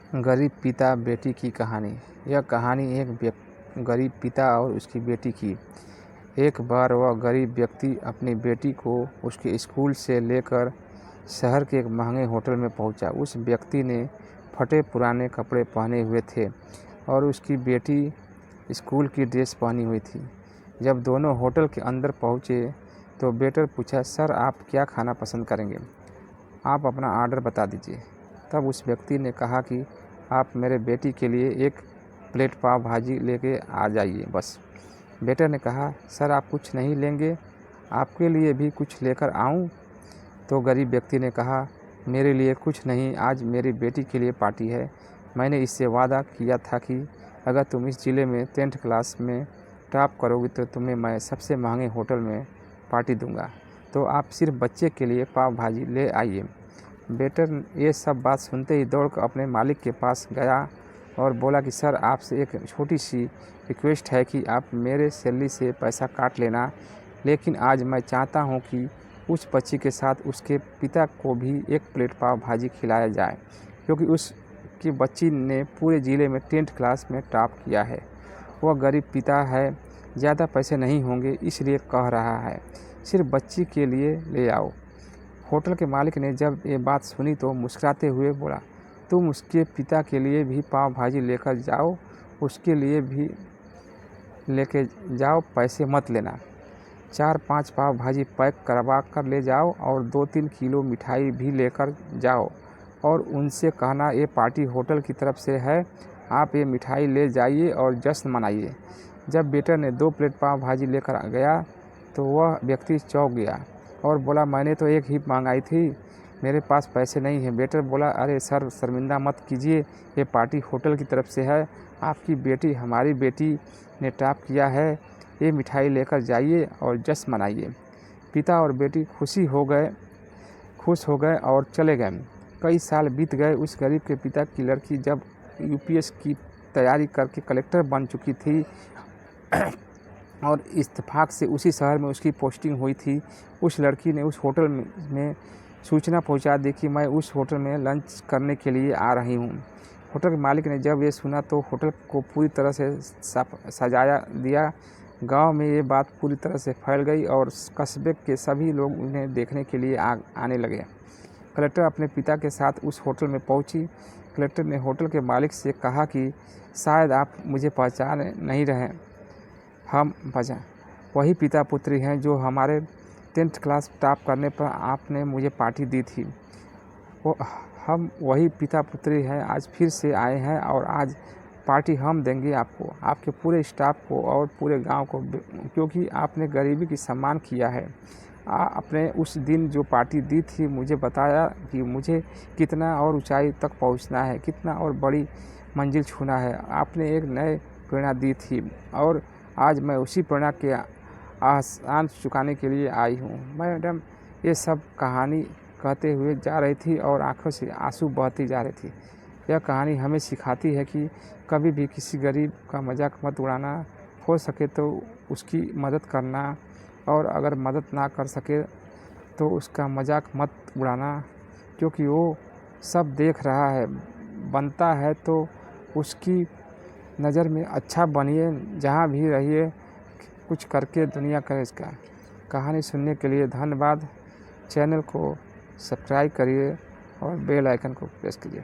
गरीब पिता बेटी की कहानी। यह कहानी एक गरीब पिता और उसकी बेटी की। एक बार वह गरीब व्यक्ति अपनी बेटी को उसके स्कूल से लेकर शहर के एक महंगे होटल में पहुंचा। उस व्यक्ति ने फटे पुराने कपड़े पहने हुए थे और उसकी बेटी स्कूल की ड्रेस पहनी हुई थी। जब दोनों होटल के अंदर पहुंचे तो वेटर पूछा, सर आप क्या खाना पसंद करेंगे? आप अपना ऑर्डर बता दीजिए। तब उस व्यक्ति ने कहा कि आप मेरे बेटी के लिए एक प्लेट पाव भाजी लेके आ जाइए बस। बेटे ने कहा, सर आप कुछ नहीं लेंगे, आपके लिए भी कुछ लेकर आऊं? तो गरीब व्यक्ति ने कहा, मेरे लिए कुछ नहीं, आज मेरी बेटी के लिए पार्टी है। मैंने इससे वादा किया था कि अगर तुम इस ज़िले में 10th क्लास में टॉप करोगे तो तुम्हें मैं सबसे महंगे होटल में पार्टी दूंगा, तो आप सिर्फ बच्चे के लिए पाव भाजी ले आइए। वेटर ये सब बात सुनते ही दौड़कर अपने मालिक के पास गया और बोला कि सर आपसे एक छोटी सी रिक्वेस्ट है कि आप मेरे सैलरी से पैसा काट लेना, लेकिन आज मैं चाहता हूं कि उस बच्ची के साथ उसके पिता को भी एक प्लेट पाव भाजी खिलाया जाए, क्योंकि उसकी बच्ची ने पूरे ज़िले में 10th क्लास में टॉप किया है। वह गरीब पिता है, ज़्यादा पैसे नहीं होंगे इसलिए कह रहा है, सिर्फ बच्ची के लिए ले आओ। होटल के मालिक ने जब ये बात सुनी तो मुस्कुराते हुए बोला, तुम उसके पिता के लिए भी पाव भाजी लेकर जाओ, उसके लिए भी लेके जाओ, पैसे मत लेना। 4-5 पाव भाजी पैक करवा कर ले जाओ और 2-3 किलो मिठाई भी लेकर जाओ और उनसे कहना ये पार्टी होटल की तरफ से है, आप ये मिठाई ले जाइए और जश्न मनाइए। जब वेटर ने 2 प्लेट पाव भाजी लेकर गया तो वह व्यक्ति चौंक गया और बोला, मैंने तो एक ही मंगाई थी, मेरे पास पैसे नहीं हैं। वेटर बोला, अरे सर शर्मिंदा मत कीजिए, ये पार्टी होटल की तरफ से है, आपकी बेटी हमारी बेटी ने टॉप किया है, ये मिठाई लेकर जाइए और जश्न मनाइए। पिता और बेटी खुश हो गए और चले गए। कई साल बीत गए। उस गरीब के पिता की लड़की जब यूपीएस की तैयारी करके कलेक्टर बन चुकी थी और इत्तेफाक से उसी शहर में उसकी पोस्टिंग हुई थी, उस लड़की ने उस होटल में सूचना पहुंचा दी कि मैं उस होटल में लंच करने के लिए आ रही हूं। होटल के मालिक ने जब ये सुना तो होटल को पूरी तरह से सजाया दिया। गांव में ये बात पूरी तरह से फैल गई और कस्बे के सभी लोग उन्हें देखने के लिए आने लगे। कलेक्टर अपने पिता के साथ उस होटल में पहुंची। कलेक्टर ने होटल के मालिक से कहा कि शायद आप मुझे पहचान नहीं रहे, हम वही पिता पुत्री हैं जो हमारे 10th क्लास टॉप करने पर आपने मुझे पार्टी दी थी। हम वही पिता पुत्री हैं, आज फिर से आए हैं और आज पार्टी हम देंगे आपको, आपके पूरे स्टाफ को और पूरे गांव को, क्योंकि आपने गरीबी की सम्मान किया है। आपने उस दिन जो पार्टी दी थी मुझे बताया कि मुझे कितना और ऊंचाई तक पहुंचना है, कितना और बड़ी मंजिल छूना है। आपने एक नए प्रेरणा दी थी और आज मैं उसी प्रेरणा के आसान चुकाने के लिए आई हूँ। मैडम ये सब कहानी कहते हुए जा रही थी और आंखों से आंसू बहती जा रही थी। यह कहानी हमें सिखाती है कि कभी भी किसी गरीब का मजाक मत उड़ाना, हो सके तो उसकी मदद करना और अगर मदद ना कर सके तो उसका मजाक मत उड़ाना, क्योंकि वो सब देख रहा है। बनता है तो उसकी नज़र में अच्छा बनिए, जहाँ भी रहिए, कुछ करके दुनिया करे इसका। कहानी सुनने के लिए धन्यवाद। चैनल को सब्सक्राइब करिए और बेल आइकन को प्रेस कीजिए।